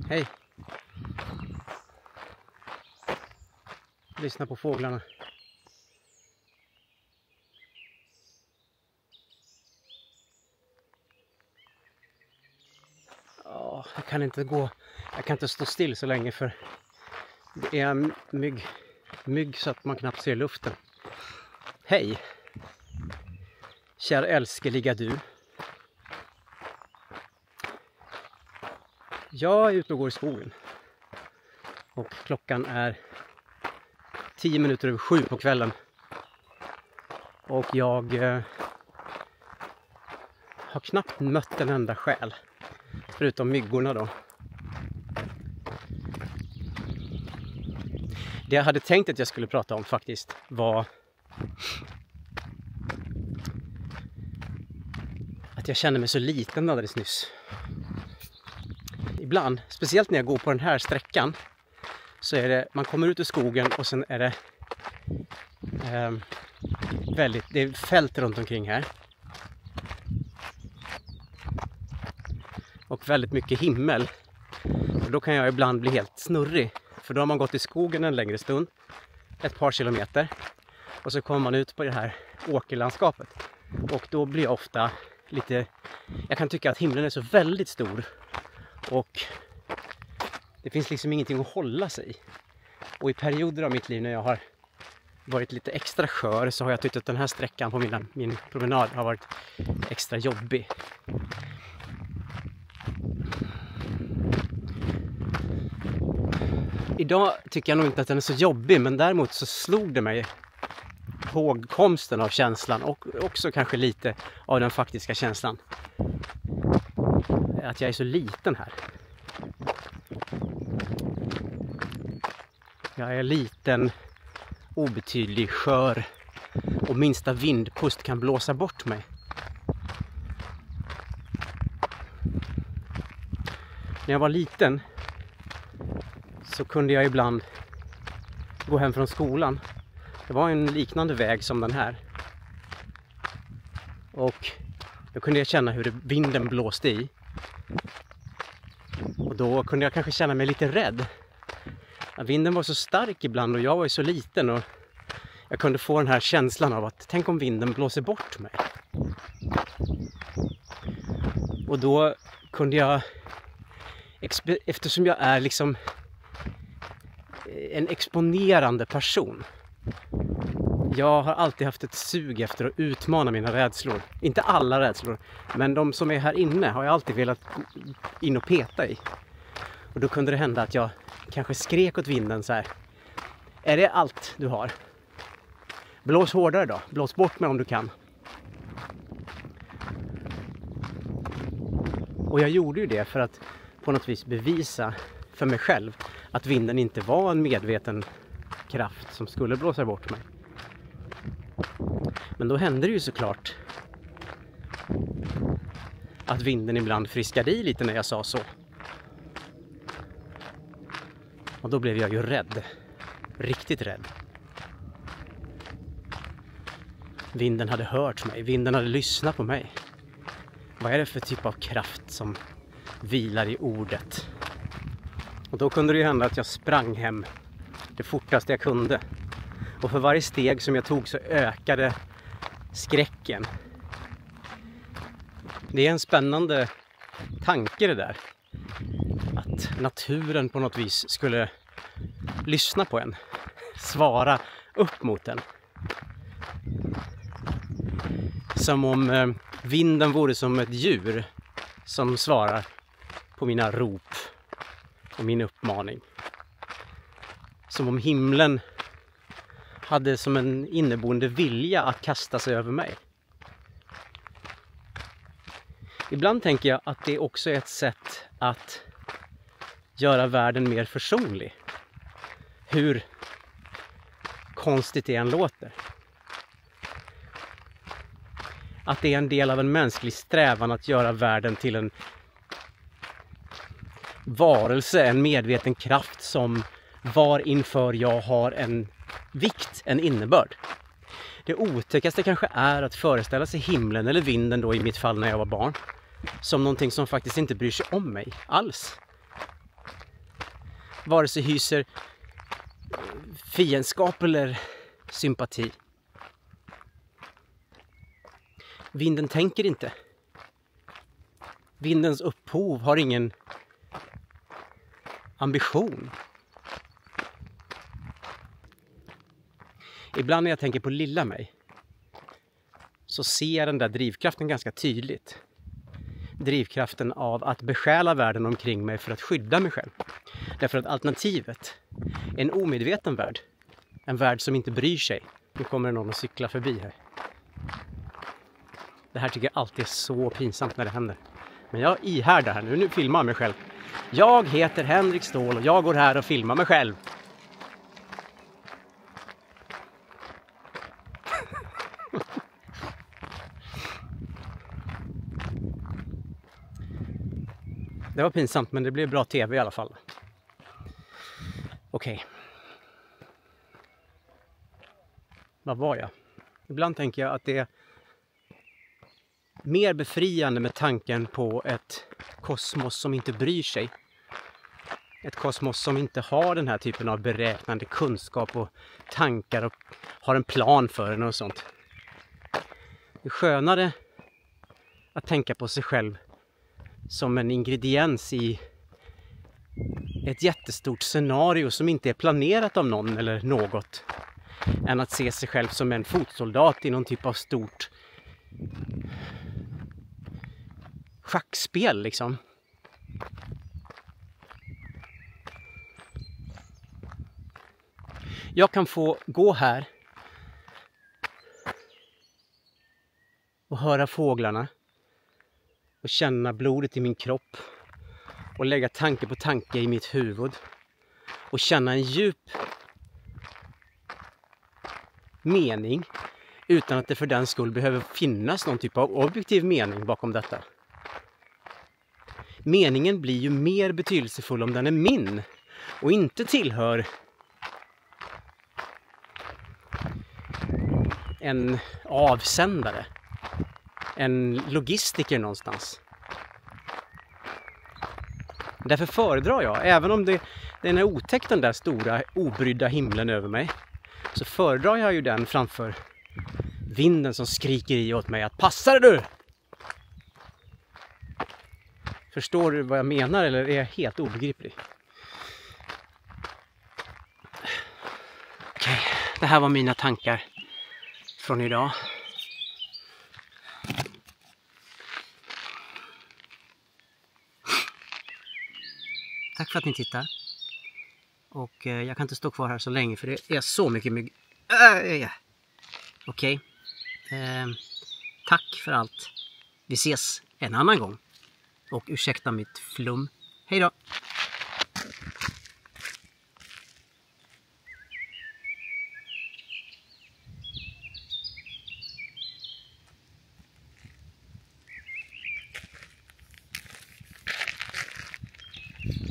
Hej! Lyssna på fåglarna. Jag kan inte stå still så länge för det är mygg så att man knappt ser luften. Hej! Kära älskeliga du. Jag är ute och går i skogen. Och klockan är 10 minuter över 7 på kvällen. Och jag har knappt mött en enda själ. Förutom myggorna då. Det jag hade tänkt att jag skulle prata om faktiskt var att jag kände mig så liten alldeles nyss. Ibland, speciellt när jag går på den här sträckan, så är det, man kommer ut ur skogen och sen är det det är fält runt omkring här. Och väldigt mycket himmel. Och då kan jag ibland bli helt snurrig. För då har man gått i skogen en längre stund, ett par kilometer. Och så kommer man ut på det här åkerlandskapet. Och då blir jag ofta jag kan tycka att himlen är så väldigt stor. Och det finns liksom ingenting att hålla sig i. Och i perioder av mitt liv när jag har varit lite extra skör så har jag tyckt att den här sträckan på min promenad har varit extra jobbig. Idag tycker jag nog inte att den är så jobbig, men däremot så slog det mig påkomsten av känslan och också kanske lite av den faktiska känslan. Att jag är så liten här. Jag är liten, obetydlig, skör och minsta vindpust kan blåsa bort mig. När jag var liten så kunde jag ibland gå hem från skolan. Det var en liknande väg som den här. Och då kunde jag känna hur vinden blåste i. Och då kunde jag kanske känna mig lite rädd. Vinden var så stark ibland och jag var ju så liten och jag kunde få den här känslan av att tänk om vinden blåser bort mig. Och då kunde jag, eftersom jag är liksom en exponerande person. Jag har alltid haft ett sug efter att utmana mina rädslor. Inte alla rädslor, men de som är här inne har jag alltid velat in och peta i. Och då kunde det hända att jag kanske skrek åt vinden så här. Är det allt du har? Blås hårdare då. Blås bort mig om du kan. Och jag gjorde ju det för att på något vis bevisa för mig själv att vinden inte var en medveten kraft som skulle blåsa bort mig. Men då hände det ju såklart att vinden ibland friskade i lite när jag sa så. Och då blev jag ju rädd. Riktigt rädd. Vinden hade hört mig. Vinden hade lyssnat på mig. Vad är det för typ av kraft som vilar i ordet? Och då kunde det ju hända att jag sprang hem det fortaste jag kunde. Och för varje steg som jag tog så ökade skräcken. Det är en spännande tanke det där. Att naturen på något vis skulle lyssna på en. Svara upp mot en. Som om vinden vore som ett djur som svarar på mina rop och min uppmaning. Som om himlen hade som en inneboende vilja att kasta sig över mig. Ibland tänker jag att det också är ett sätt att göra världen mer försonlig. Hur konstigt det än låter. Att det är en del av en mänsklig strävan att göra världen till en varelse, en medveten kraft som var inför jag har en vikt, en innebörd. Det otäckaste kanske är att föreställa sig himlen eller vinden då i mitt fall när jag var barn som någonting som faktiskt inte bryr sig om mig alls. vare sig hyser fiendskap eller sympati. Vinden tänker inte. Vindens upphov har ingen ambition. Ibland när jag tänker på lilla mig så ser jag den där drivkraften ganska tydligt. Drivkraften av att besjäla världen omkring mig för att skydda mig själv. Därför att alternativet är en omedveten värld. En värld som inte bryr sig. Nu kommer någon att cykla förbi här. Det här tycker jag alltid är så pinsamt när det händer. Men jag ihärdar här nu filmar jag mig själv. Jag heter Henrik Ståhl och jag går här och filmar mig själv. Det var pinsamt, men det blev bra tv i alla fall. Okej. Vad var jag? Ibland tänker jag att det är mer befriande med tanken på ett kosmos som inte bryr sig. Ett kosmos som inte har den här typen av beräknande kunskap och tankar och har en plan för den och sånt. Det är skönare att tänka på sig själv som en ingrediens i ett jättestort scenario som inte är planerat av någon eller något, än att se sig själv som en fotsoldat i någon typ av stort schackspel liksom. Jag kan få gå här och höra fåglarna och känna blodet i min kropp och lägga tanke på tanke i mitt huvud och känna en djup mening utan att det för den skull behöver finnas någon typ av objektiv mening bakom detta. Meningen blir ju mer betydelsefull om den är min och inte tillhör en avsändare, en logistiker någonstans. Därför föredrar jag, även om den är otäckt den där stora obrydda himlen över mig, så föredrar jag ju den framför vinden som skriker i åt mig att passa dig du! Förstår du vad jag menar eller är jag helt obegriplig? Okej, det här var mina tankar från idag. Tack för att ni tittar. Och jag kan inte stå kvar här så länge för det är så mycket mygg. Okej. Tack för allt. Vi ses en annan gång. Och ursäkta mitt flum. Hej då!